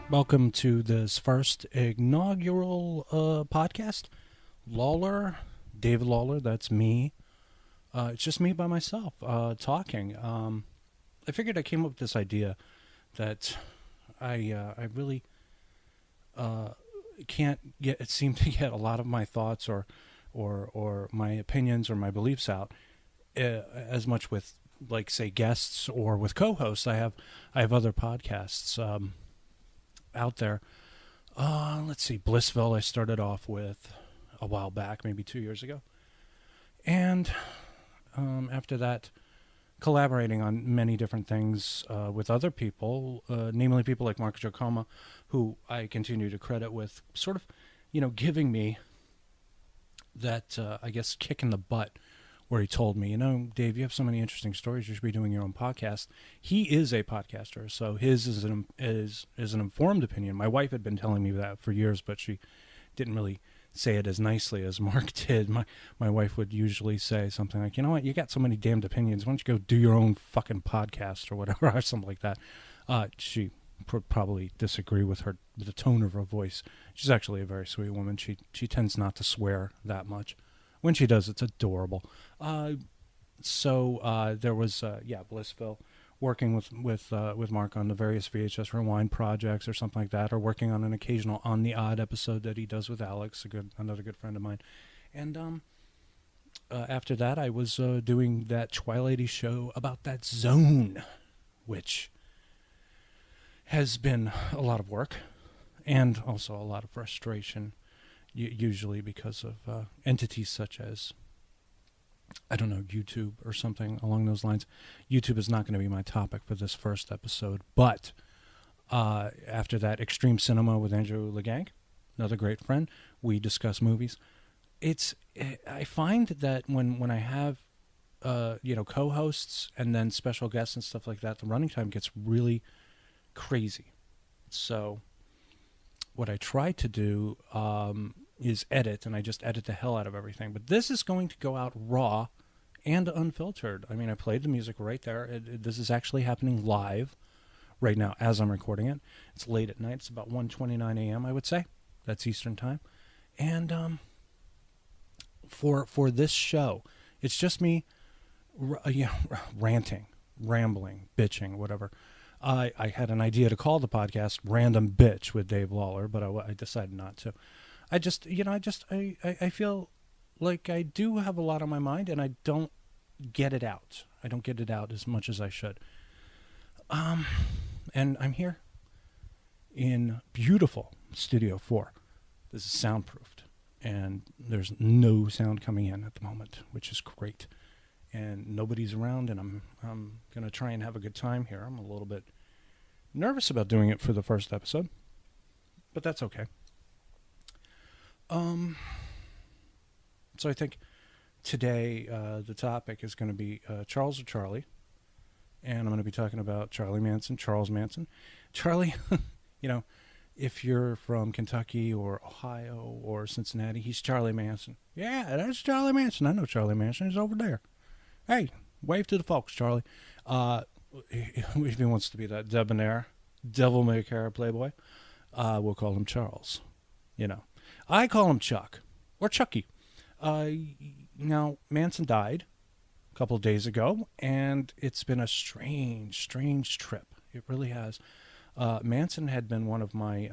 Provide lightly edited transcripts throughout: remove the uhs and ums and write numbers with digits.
Welcome to this first inaugural podcast. Lawler, David Lawler, that's me. It's just me by myself talking. I figured I came up with this idea that I really can't seem to get a lot of my thoughts or my opinions or my beliefs out as much with, like, say, guests or with co-hosts. I have other podcasts out there. Let's see, Blissville I started off with a while back, maybe 2 years ago. And after that, collaborating on many different things with other people, namely people like Mark Giacomo, who I continue to credit with sort of, giving me that, I guess, kick in the butt where he told me, Dave, you have so many interesting stories. You should be doing your own podcast. He is a podcaster, so his is an informed opinion. My wife had been telling me that for years, but she didn't really say it as nicely as Mark did. My wife would usually say something like, you know what, you got so many damned opinions. Why don't you go do your own fucking podcast or whatever, or something like that. She probably disagree with the tone of her voice. She's actually a very sweet woman. She tends not to swear that much. When she does, it's adorable. So there was Blissville, working with Mark on the various VHS Rewind projects or something like that, or working on an occasional On the Odd episode that he does with Alex, another good friend of mine. And after that, I was doing that Twilighty show about that zone, which has been a lot of work and also a lot of frustration. Usually because of entities such as, I don't know, YouTube or something along those lines. YouTube is not going to be my topic for this first episode, but after that, Extreme Cinema with Andrew Legang, another great friend, we discuss movies. I find that when I have co-hosts and then special guests and stuff like that, the running time gets really crazy. So what I try to do is edit, and I just edit the hell out of everything. But this is going to go out raw and unfiltered. I mean, I played the music right there. This is actually happening live right now as I'm recording it. It's late at night. It's about 1:29 a.m., I would say. That's Eastern time. And for this show, it's just me ranting, rambling, bitching, whatever. I had an idea to call the podcast Random Bitch with Dave Lawler, but I decided not to. I feel like I do have a lot on my mind, and I don't get it out. I don't get it out as much as I should. And I'm here in beautiful Studio 4. This is soundproofed, and there's no sound coming in at the moment, which is great. And nobody's around, and I'm going to try and have a good time here. I'm a little bit nervous about doing it for the first episode, but that's okay. So I think today the topic is going to be Charles or Charlie, and I'm going to be talking about Charlie Manson, Charles Manson. Charlie, if you're from Kentucky or Ohio or Cincinnati, he's Charlie Manson. Yeah, that's Charlie Manson. I know Charlie Manson. He's over there. Hey, wave to the folks, Charlie. If he wants to be that debonair, devil-may-care playboy, we'll call him Charles. I call him Chuck, or Chucky. Now, Manson died a couple of days ago, and it's been a strange, strange trip. It really has. Manson had been one of my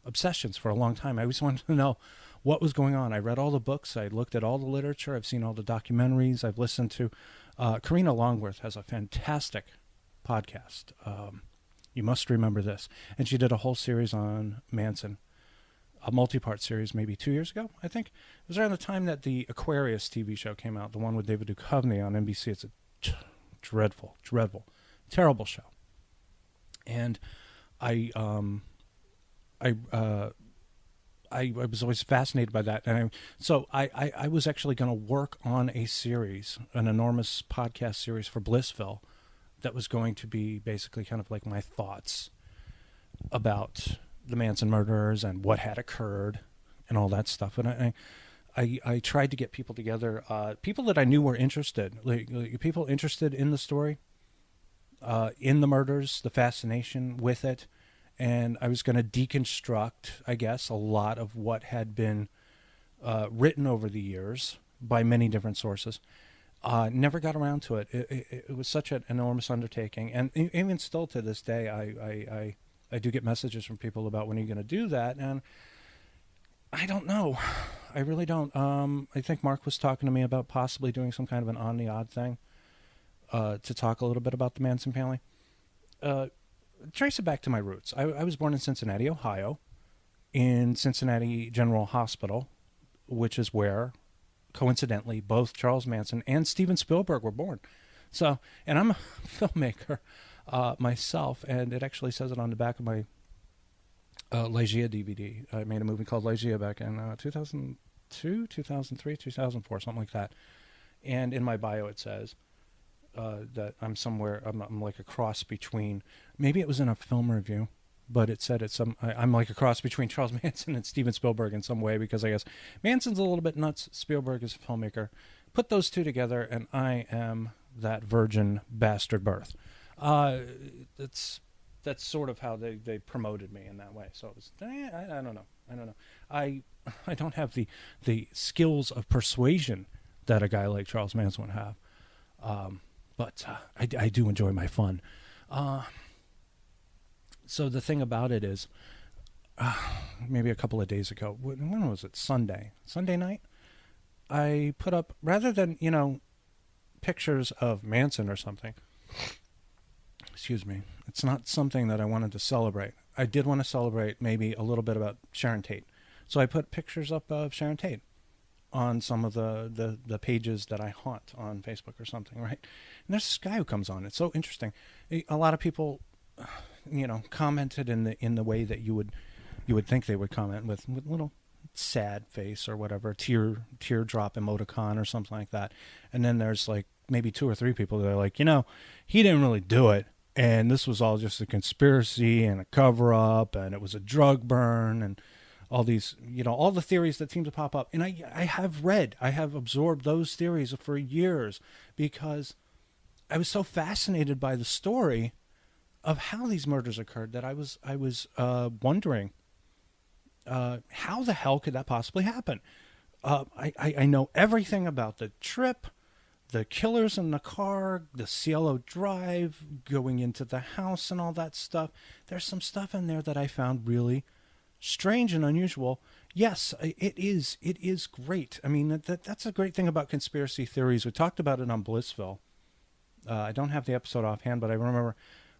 obsessions for a long time. I always wanted to know what was going on. I read all the books. I looked at all the literature. I've seen all the documentaries. I've listened to... Karina Longworth has a fantastic podcast. You must remember this. And she did a whole series on Manson. A multi-part series maybe 2 years ago, I think. It was around the time that the Aquarius TV show came out, the one with David Duchovny on NBC. It's a dreadful, terrible show. And I was always fascinated by that. And so I was actually going to work on a series, an enormous podcast series for Blissville that was going to be basically kind of like my thoughts about the Manson murderers and what had occurred and all that stuff. And I tried to get people together, people that I knew were interested, like people interested in the story, in the murders, the fascination with it, and I was going to deconstruct, I guess, a lot of what had been written over the years by many different sources. Never got around to it. It was such an enormous undertaking, and even still to this day, I do get messages from people about when are you going to do that, and I don't know. I really don't. I think Mark was talking to me about possibly doing some kind of an on the odd thing to talk a little bit about the Manson family. Trace it back to my roots. I was born in Cincinnati, Ohio, in Cincinnati General Hospital, which is where, coincidentally, both Charles Manson and Steven Spielberg were born. So, and I'm a filmmaker myself, and it actually says it on the back of my Legia DVD. I made a movie called Legia back in 2002, 2003, 2004, something like that. And in my bio it says that I'm somewhere, I'm like a cross between, maybe it was in a film review, but it said I'm like a cross between Charles Manson and Steven Spielberg in some way, because I guess Manson's a little bit nuts, Spielberg is a filmmaker. Put those two together, and I am that virgin bastard birth. That's sort of how they promoted me in that way. So it was, I don't know. I don't have the skills of persuasion that a guy like Charles Manson would have. But I do enjoy my fun. So the thing about it is, maybe a couple of days ago, when was it? Sunday night, I put up, rather than, pictures of Manson or something, excuse me, it's not something that I wanted to celebrate. I did want to celebrate maybe a little bit about Sharon Tate. So I put pictures up of Sharon Tate on some of the pages that I haunt on Facebook or something, right? And there's this guy who comes on. It's so interesting. A lot of people, commented in the way that you would think they would comment, with little sad face or whatever, teardrop emoticon or something like that. And then there's like maybe 2 or 3 people that are like, he didn't really do it, and this was all just a conspiracy and a cover up, and it was a drug burn, and all these, all the theories that seem to pop up. And I have absorbed those theories for years, because I was so fascinated by the story of how these murders occurred that I was wondering, how the hell could that possibly happen? I know everything about the trip, the killers in the car, the Cielo Drive, going into the house and all that stuff. There's some stuff in there that I found really strange and unusual. Yes, it is great. I mean, that's a great thing about conspiracy theories. We talked about it on Blissville. I don't have the episode offhand, but I remember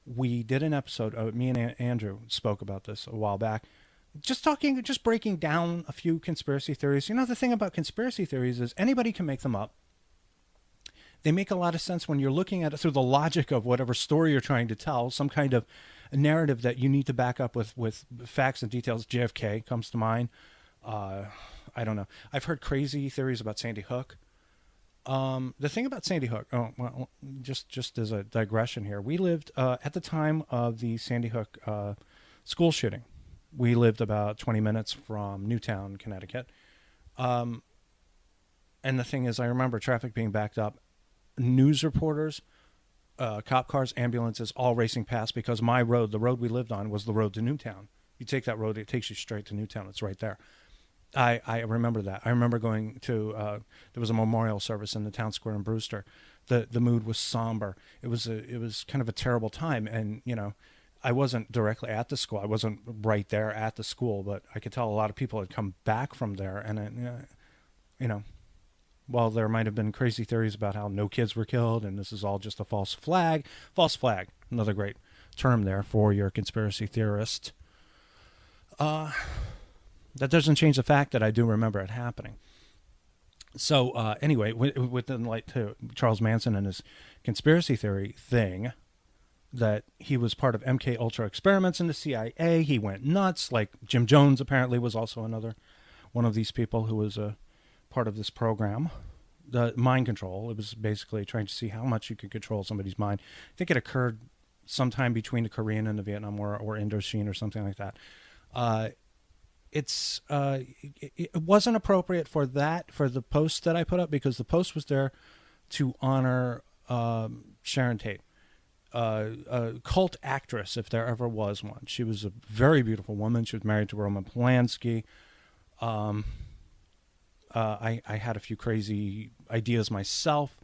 we did an episode, me and Andrew spoke about this a while back, just breaking down a few conspiracy theories. The thing about conspiracy theories is anybody can make them up. They make a lot of sense when you're looking at it through the logic of whatever story you're trying to tell, some kind of a narrative that you need to back up with facts and details. JFK comes to mind. I don't know. I've heard crazy theories about Sandy Hook. The thing about Sandy Hook, just as a digression here, we lived, at the time of the Sandy Hook school shooting, we lived about 20 minutes from Newtown, Connecticut. And the thing is, I remember traffic being backed up, news reporters, cop cars, ambulances, all racing past, because my road, the road we lived on, was the road to Newtown. You take that road, it takes you straight to Newtown. It's right there. I remember that. I remember going to, there was a memorial service in the town square in Brewster. The mood was somber. It was kind of a terrible time. And, I wasn't directly at the school. I wasn't right there at the school, but I could tell a lot of people had come back from there. And, while there might have been crazy theories about how no kids were killed and this is all just a false flag, another great term there for your conspiracy theorist. That doesn't change the fact that I do remember it happening. So anyway, within light to Charles Manson and his conspiracy theory thing, that he was part of MK Ultra experiments in the CIA. He went nuts. Like Jim Jones apparently was also another one of these people who was a part of this program. The mind control. It was basically trying to see how much you could control somebody's mind. I think it occurred sometime between the Korean and the Vietnam War, or Indochine or something like that. It wasn't appropriate for the post that I put up, because the post was there to honor Sharon Tate. a cult actress, if there ever was one. She was a very beautiful woman. She was married to Roman Polanski. I had a few crazy ideas myself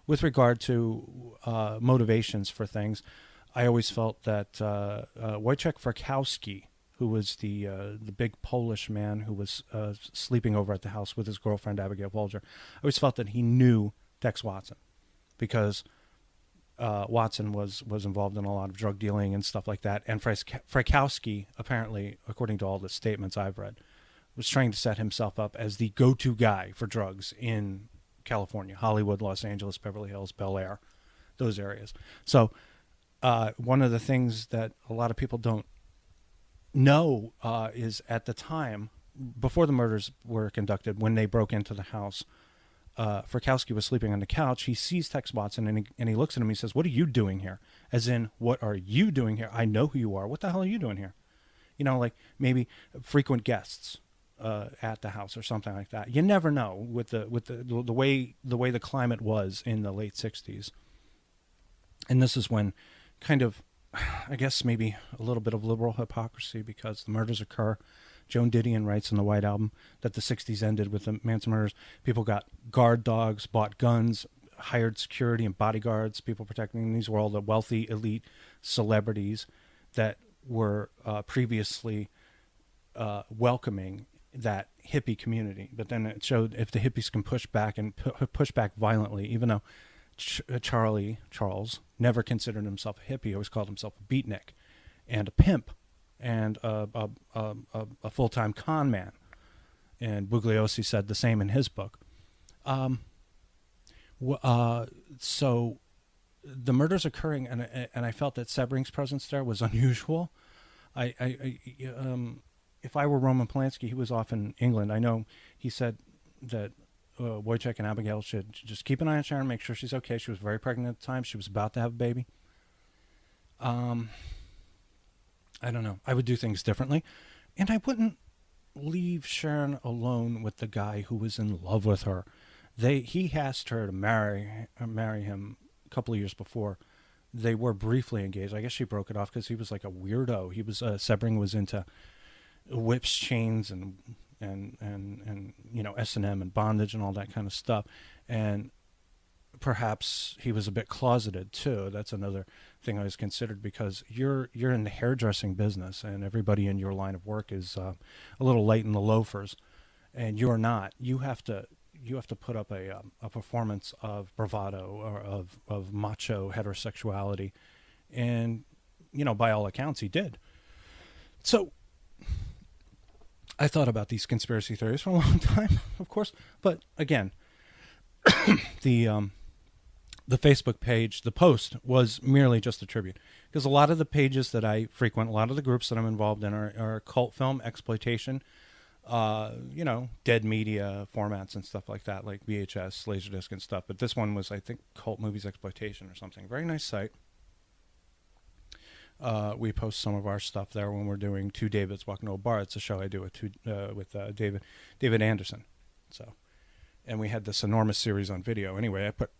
with regard to motivations for things. I always felt that Wojciech Frykowski, who was the big Polish man who was sleeping over at the house with his girlfriend Abigail Folger, I always felt that he knew Tex Watson, because Watson was involved in a lot of drug dealing and stuff like that. And Frykowski, apparently, according to all the statements I've read, was trying to set himself up as the go-to guy for drugs in California, Hollywood, Los Angeles, Beverly Hills, Bel Air, those areas. So one of the things that a lot of people don't know is at the time, before the murders were conducted, when they broke into the house, Frykowski was sleeping on the couch. He sees Tex Watson and he looks at him. He says, "What are you doing here?" As in, what are you doing here? I know who you are. What the hell are you doing here? You know, like maybe frequent guests at the house or something like that. You never know with the way the climate was in the late 60s. And this is when kind of, I guess maybe a little bit of liberal hypocrisy, because the murders occur. Joan Didion writes in the White Album that the 60s ended with the Manson murders. People got guard dogs, bought guns, hired security and bodyguards, people protecting them. These were all the wealthy, elite celebrities that were previously welcoming that hippie community. But then it showed if the hippies can push back and push back violently, even though Charles never considered himself a hippie, he always called himself a beatnik and a pimp and a full-time con man. And Bugliosi said the same in his book. So the murders occurring, and I felt that Sebring's presence there was unusual. If I were Roman Polanski, he was off in England. I know he said that Wojciech and Abigail should just keep an eye on Sharon, make sure she's okay. She was very pregnant at the time. She was about to have a baby. I don't know. I would do things differently. And I wouldn't leave Sharon alone with the guy who was in love with her. He asked her to marry him a couple of years before. They were briefly engaged. I guess she broke it off because he was like a weirdo. He was Sebring was into whips, chains, and you know, S&M and bondage and all that kind of stuff. And perhaps he was a bit closeted too. That's another thing I was considered, because you're in the hairdressing business and everybody in your line of work is a little light in the loafers, and you're not. You have to put up a performance of bravado or of macho heterosexuality, and you know, by all accounts he did. So I thought about these conspiracy theories for a long time, of course, but again, the Facebook page, the post was merely just a tribute, because a lot of the pages that I frequent, a lot of the groups that I'm involved in are cult film exploitation, you know, dead media formats and stuff like that, like VHS, Laserdisc and stuff. But this one was, I think, Cult Movies Exploitation or something. Very nice site. We post some of our stuff there when we're doing Two Davids Walking to a Bar. It's a show I do with David Anderson. So, and we had this enormous series on video. Anyway, I put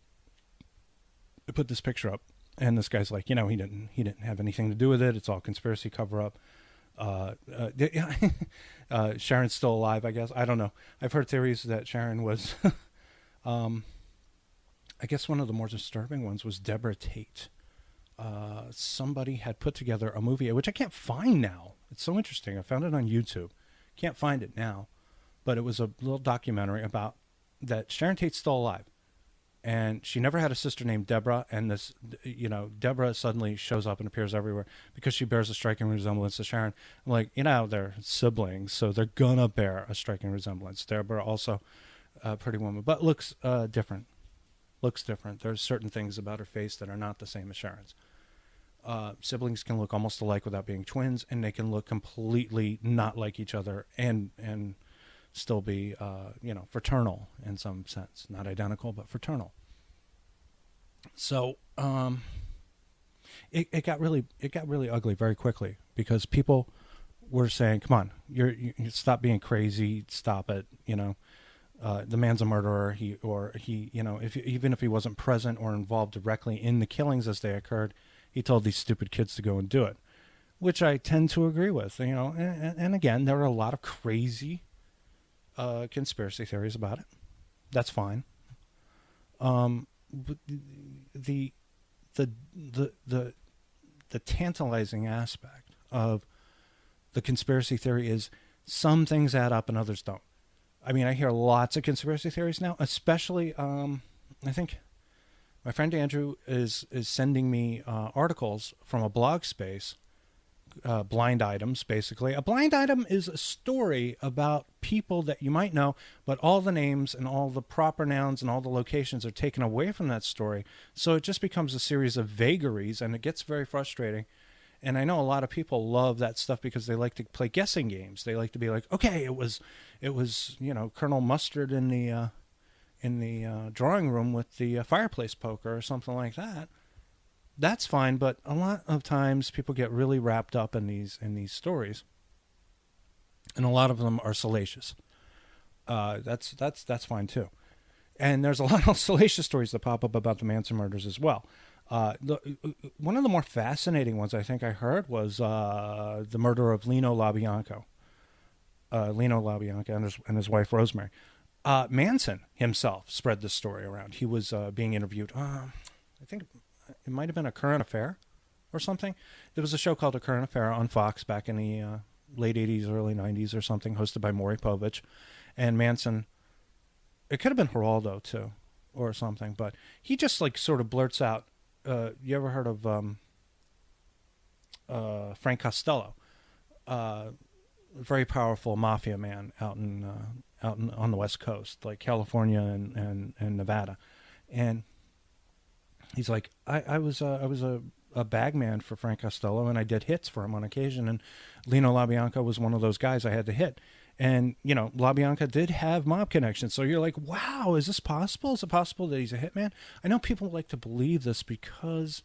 this picture up, and this guy's like, you know, he didn't have anything to do with it. It's all conspiracy cover up. Sharon's still alive, I guess. I don't know. I've heard theories that Sharon was, I guess one of the more disturbing ones was Deborah Tate. Somebody had put together a movie, which I can't find now. It's so interesting. I found it on YouTube. Can't find it now, but it was a little documentary about that Sharon Tate's still alive. And she never had a sister named Deborah, and this, you know, Deborah suddenly shows up and appears everywhere because she bears a striking resemblance to Sharon. I'm like, you know, they're siblings, so they're gonna bear a striking resemblance. Deborah also a pretty woman, but looks different. Looks different. There's certain things about her face that are not the same as Sharon's. Siblings can look almost alike without being twins, and they can look completely not like each other and still be, you know, fraternal in some sense. Not identical, but fraternal. So it got really ugly very quickly, because people were saying, "Come on, you stop being crazy, stop it." You know, the man's a murderer. He, you know, even if he wasn't present or involved directly in the killings as they occurred, he told these stupid kids to go and do it, which I tend to agree with. And again, there are a lot of crazy conspiracy theories about it. That's fine. But the tantalizing aspect of the conspiracy theory is some things add up and others don't. I mean, I hear lots of conspiracy theories now, especially, I think my friend Andrew is sending me articles from a blog space, blind items, basically. A blind item is a story about people that you might know, but all the names and all the proper nouns and all the locations are taken away from that story. So it just becomes a series of vagaries, and it gets very frustrating. And I know a lot of people love that stuff because they like to play guessing games. They like to be like, okay, it was Colonel Mustard in the drawing room with the fireplace poker or something like that. That's fine, but a lot of times people get really wrapped up in these stories, and a lot of them are salacious. That's fine too. And there's a lot of salacious stories that pop up about the Manson murders as well. One of the more fascinating ones I think I heard was the murder of Lino LaBianca. And his wife Rosemary. Manson himself spread this story around. He was being interviewed. I think it might have been A Current Affair or something. There was a show called A Current Affair on Fox back in the late 80s, early 90s or something, hosted by Maury Povich. And Manson, it could have been Geraldo too or something, but he just like sort of blurts out, you ever heard of Frank Costello? Very powerful mafia man out on the West Coast, like California and Nevada. And he's like, I was a bag man for Frank Costello, and I did hits for him on occasion. And Lino LaBianca was one of those guys I had to hit. And, LaBianca did have mob connections. So you're like, wow, is this possible? Is it possible that he's a hitman? I know people like to believe this because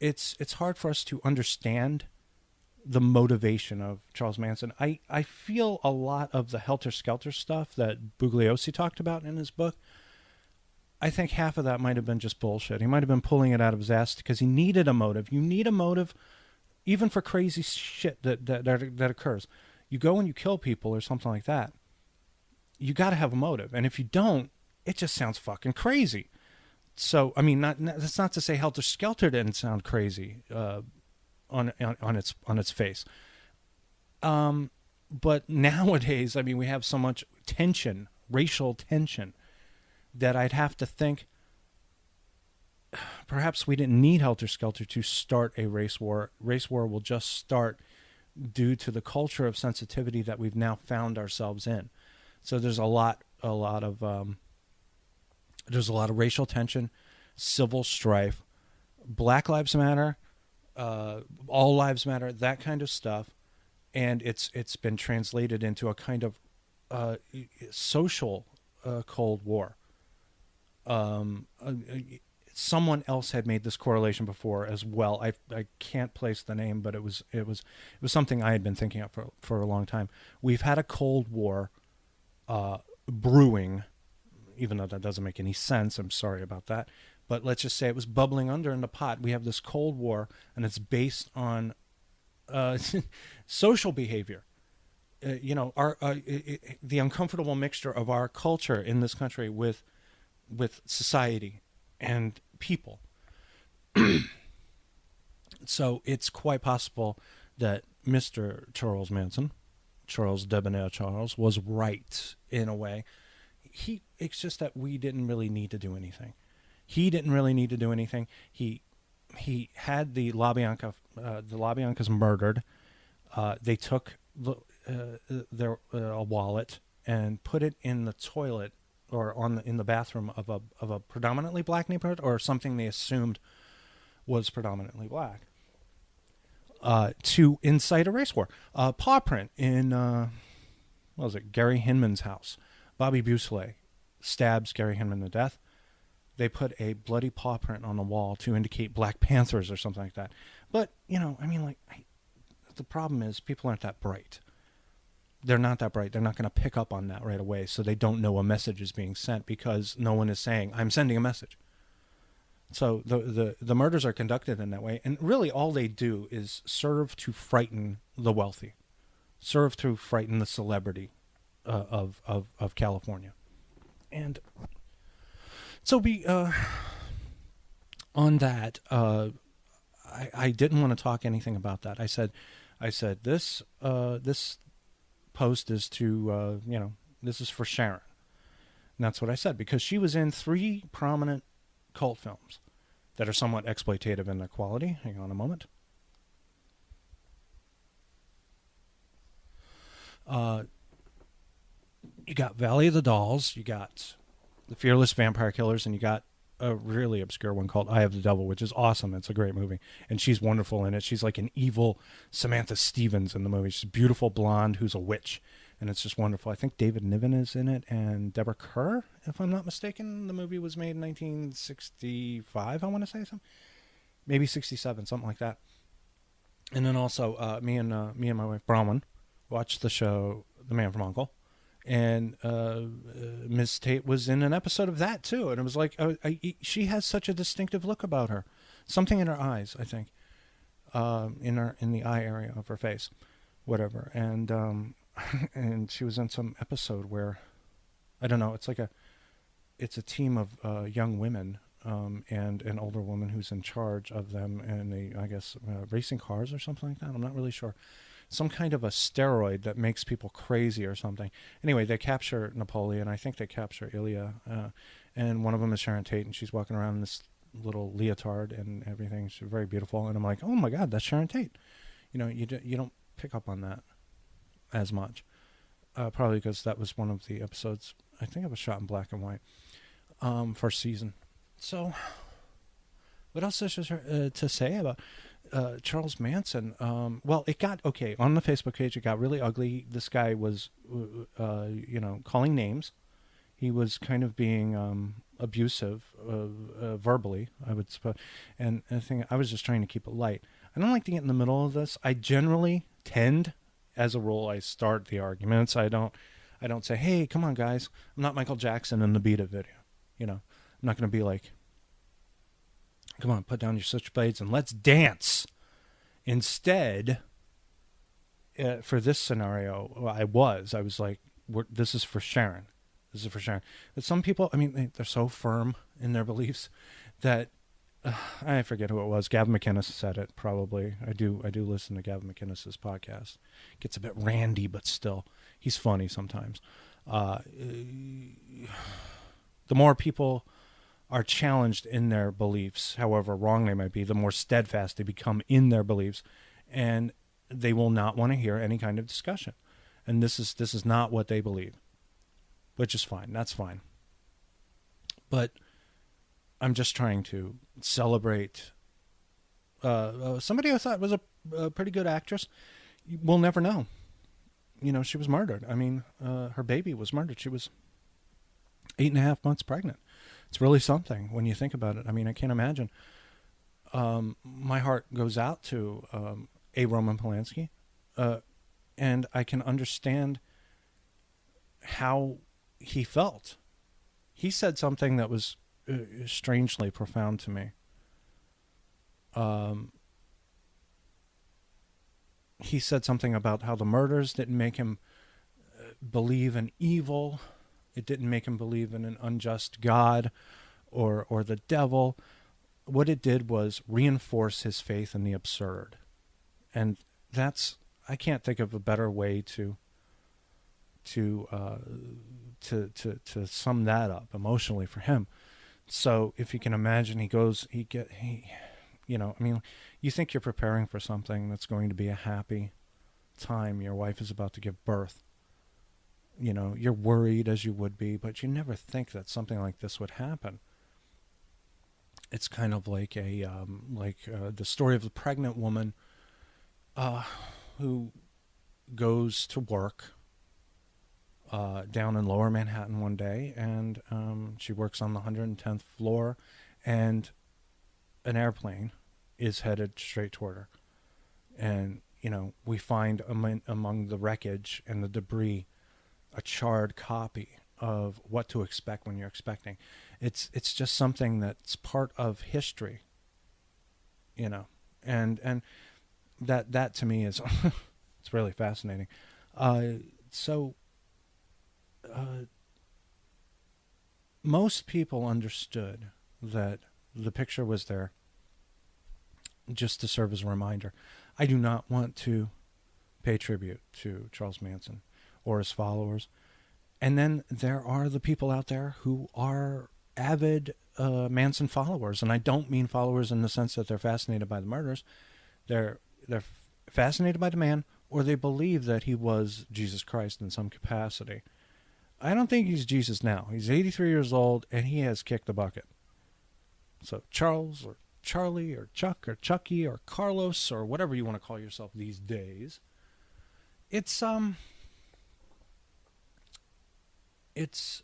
it's hard for us to understand the motivation of Charles Manson. I feel a lot of the helter-skelter stuff that Bugliosi talked about in his book. I think half of that might have been just bullshit. He might have been pulling it out of his ass because he needed a motive. You need a motive even for crazy shit that occurs. You go and you kill people or something like that, you got to have a motive. And if you don't, it just sounds fucking crazy. So, I mean, that's not to say Helter Skelter didn't sound crazy on its face. But nowadays, I mean, we have so much tension, racial tension, that I'd have to think perhaps we didn't need Helter Skelter to start a race war. Race war will just start due to the culture of sensitivity that we've now found ourselves in. So there's a lot of racial tension, civil strife, Black Lives Matter, all lives matter, that kind of stuff, and it's been translated into a kind of social Cold War. Someone else had made this correlation before as well. I can't place the name, but it was something I had been thinking of for a long time. We've had a Cold War brewing, even though that doesn't make any sense. I'm sorry about that. But let's just say it was bubbling under in the pot. We have this Cold War, and it's based on social behavior. The uncomfortable mixture of our culture in this country with society and people. So it's quite possible that Mr. Charles Manson, Charles Debonair Charles, was right in a way. It's just that we didn't really need to do anything. He didn't really need to do anything. He had the LaBiancas murdered. They took their wallet and put it in the toilet or in the bathroom of a predominantly black neighborhood, or something they assumed was predominantly black, to incite a race war. Paw print in Gary Hinman's house. Bobby Busley stabs Gary Hinman to death. They put a bloody paw print on the wall to indicate Black Panthers or something like that. But the problem is people aren't that bright. They're not that bright. They're not going to pick up on that right away, so they don't know a message is being sent because no one is saying, I'm sending a message. So the murders are conducted in that way, and really all they do is serve to frighten the wealthy, serve to frighten the celebrity of California. And so we on that, I didn't want to talk anything about that. I said this post is to this is for Sharon. And that's what I said, because she was in 3 prominent cult films that are somewhat exploitative in their quality. Hang on a moment. You got Valley of the Dolls, you got The Fearless Vampire Killers, and you got a really obscure one called Eye of the Devil, which is awesome. It's a great movie, and she's wonderful in it. She's like an evil Samantha Stevens in the movie. She's a beautiful blonde who's a witch, and it's just wonderful. I think David Niven is in it, and Deborah Kerr, if I'm not mistaken. The movie was made in 1965, I want to say, something, maybe 67, something like that. And then also, me and my wife Bronwyn watched the show The Man from U.N.C.L.E., and Ms. Tate was in an episode of that too, and it was like she has such a distinctive look about her, something in her eyes, I think, in the eye area of her face, whatever. And and she was in some episode where, I don't know, it's a team of young women and an older woman who's in charge of them, and I guess racing cars or something like that. I'm not really sure. Some kind of a steroid that makes people crazy or something. Anyway, they capture Napoleon. I think they capture Ilya. And one of them is Sharon Tate, and she's walking around in this little leotard and everything. She's very beautiful. And I'm like, oh my God, that's Sharon Tate. You don't pick up on that as much. Probably because that was one of the episodes. I think it was shot in black and white. First season. So, what else is there to say about Charles Manson? Well, it got, okay, on the Facebook page, it got really ugly. This guy was, calling names. He was kind of being abusive verbally, I would suppose. And I was just trying to keep it light. I don't like to get in the middle of this. I generally tend, as a rule, I start the arguments. I don't say, hey, come on, guys. I'm not Michael Jackson in the Beat It video. I'm not going to be like, come on, put down your switchblades and let's dance. Instead, for this scenario, I was like, this is for Sharon. This is for Sharon. But some people, I mean, they're so firm in their beliefs that I forget who it was. Gavin McInnes said it, probably. I do listen to Gavin McInnes' podcast. Gets a bit randy, but still, he's funny sometimes. The more people are challenged in their beliefs, however wrong they might be, the more steadfast they become in their beliefs, and they will not want to hear any kind of discussion. And this is not what they believe, which is fine. That's fine. But I'm just trying to celebrate somebody I thought was a pretty good actress. We'll never know. She was murdered. I mean, her baby was murdered. She was 8.5 months pregnant. It's really something when you think about it. I mean, I can't imagine. My heart goes out to A. Roman Polanski, and I can understand how he felt. He said something that was strangely profound to me. He said something about how the murders didn't make him believe in evil. It didn't make him believe in an unjust God or the devil. What it did was reinforce his faith in the absurd. And I can't think of a better way to sum that up emotionally for him. So if you can imagine, you think you're preparing for something that's going to be a happy time. Your wife is about to give birth. You're worried, as you would be, but you never think that something like this would happen. It's kind of like the story of the pregnant woman who goes to work down in Lower Manhattan one day, and she works on the 110th floor, and an airplane is headed straight toward her. And, we find among the wreckage and the debris a charred copy of What to Expect When You're Expecting. It's just something that's part of history, you know, and that to me is it's really fascinating. So most people understood that the picture was there just to serve as a reminder. I do not want to pay tribute to Charles Manson or his followers. And then there are the people out there who are avid Manson followers, and I don't mean followers in the sense that they're fascinated by the murders. They're fascinated by the man, or they believe that he was Jesus Christ in some capacity. I don't think he's Jesus now. He's 83 years old, and he has kicked the bucket. So Charles or Charlie or Chuck or Chucky or Carlos or whatever you want to call yourself these days, it's sad. It's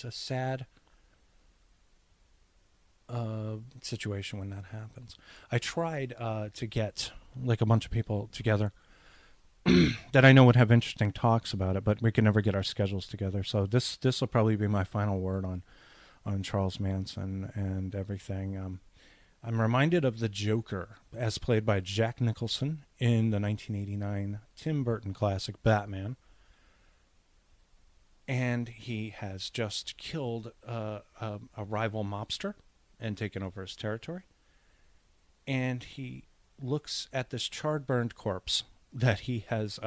a sad situation when that happens. I tried to get like a bunch of people together that I know would have interesting talks about it, but we can never get our schedules together. So this will probably be my final word on Charles Manson and everything. I'm reminded of the Joker as played by Jack Nicholson in the 1989 Tim Burton classic Batman. And he has just killed a rival mobster and taken over his territory. And he looks at this charred, burned corpse that he has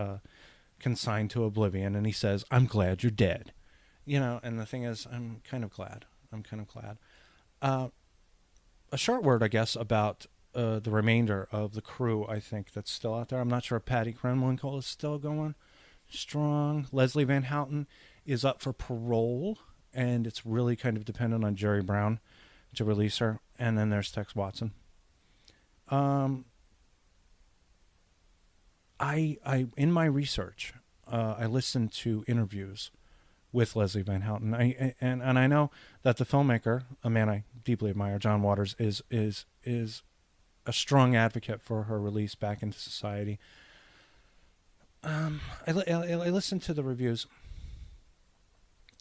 consigned to oblivion, and he says, "I'm glad you're dead." You know, and the thing is, I'm kind of glad. A short word, I guess, about the remainder of the crew, I think, that's still out there. I'm not sure if Patty Krenwinkel is still going strong. Leslie Van Houten is up for parole, and it's really kind of dependent on Jerry Brown to release her. And then there's Tex Watson. I in my research, I listened to interviews with Leslie Van Houten. And I know that the filmmaker, a man I deeply admire, John Waters, is a strong advocate for her release back into society. I listened to the reviews,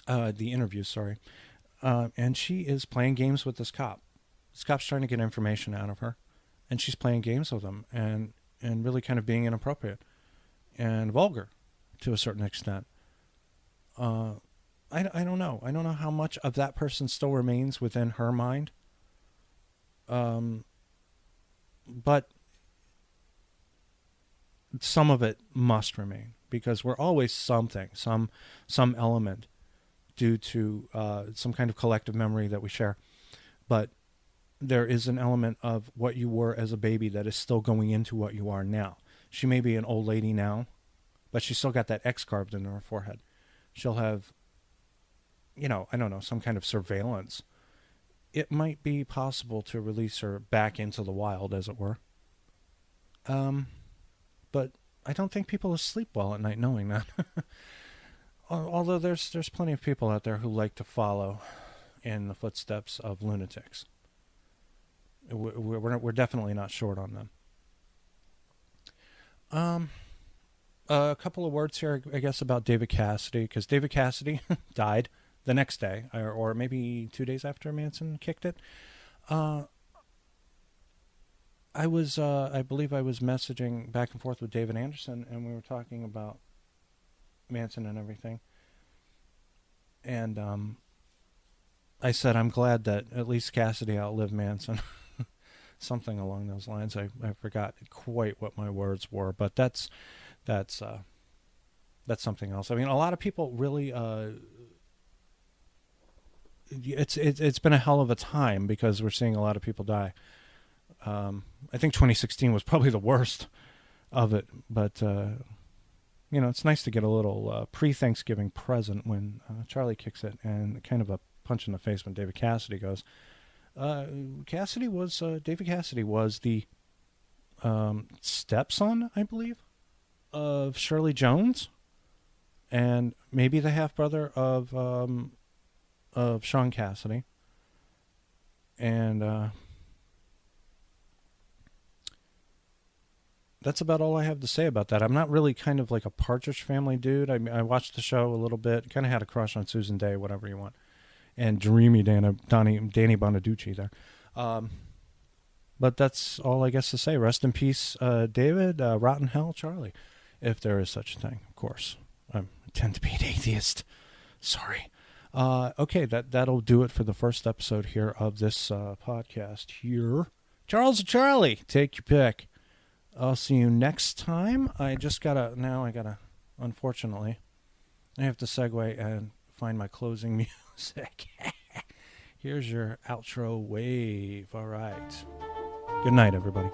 the interviews, sorry, and she is playing games with this cop. This cop's trying to get information out of her, and she's playing games with him and really kind of being inappropriate and vulgar to a certain extent. I don't know. I don't know how much of that person still remains within her mind. But some of it must remain, because we're always something, some element due to some kind of collective memory that we share. But there is an element of what you were as a baby that is still going into what you are now. She may be an old lady now, but she's still got that X carved into her forehead. She'll have, I don't know, some kind of surveillance. It might be possible to release her back into the wild, as it were. But I don't think people sleep well at night knowing that. Although there's plenty of people out there who like to follow in the footsteps of lunatics. We're definitely not short on them. A couple of words here, I guess, about David Cassidy, because David Cassidy died the next day, or maybe 2 days after Manson kicked it. I believe I was messaging back and forth with David Anderson, and we were talking about Manson and everything. And I said, I'm glad that at least Cassidy outlived Manson. Something along those lines. I forgot quite what my words were, but that's something else. I mean, a lot of people really. It's been a hell of a time, because we're seeing a lot of people die. I think 2016 was probably the worst of it, but it's nice to get a little pre-Thanksgiving present when Charlie kicks it, and kind of a punch in the face when David Cassidy goes. David Cassidy was the stepson, I believe, of Shirley Jones, and maybe the half brother of Sean Cassidy. And that's about all I have to say about that. I'm not really kind of like a Partridge Family dude. I watched the show a little bit, kind of had a crush on Susan Day, whatever you want. and dreamy Danny Bonaducci there. But that's all I guess to say. Rest in peace, David. Rotten hell, Charlie, if there is such a thing, of course. I tend to be an atheist. Sorry. Okay, that'll do it for the first episode here of this podcast here. Charles or Charlie, take your pick. I'll see you next time. Unfortunately, I have to segue and find my closing music. Here's your outro wave. All right. Good night, everybody.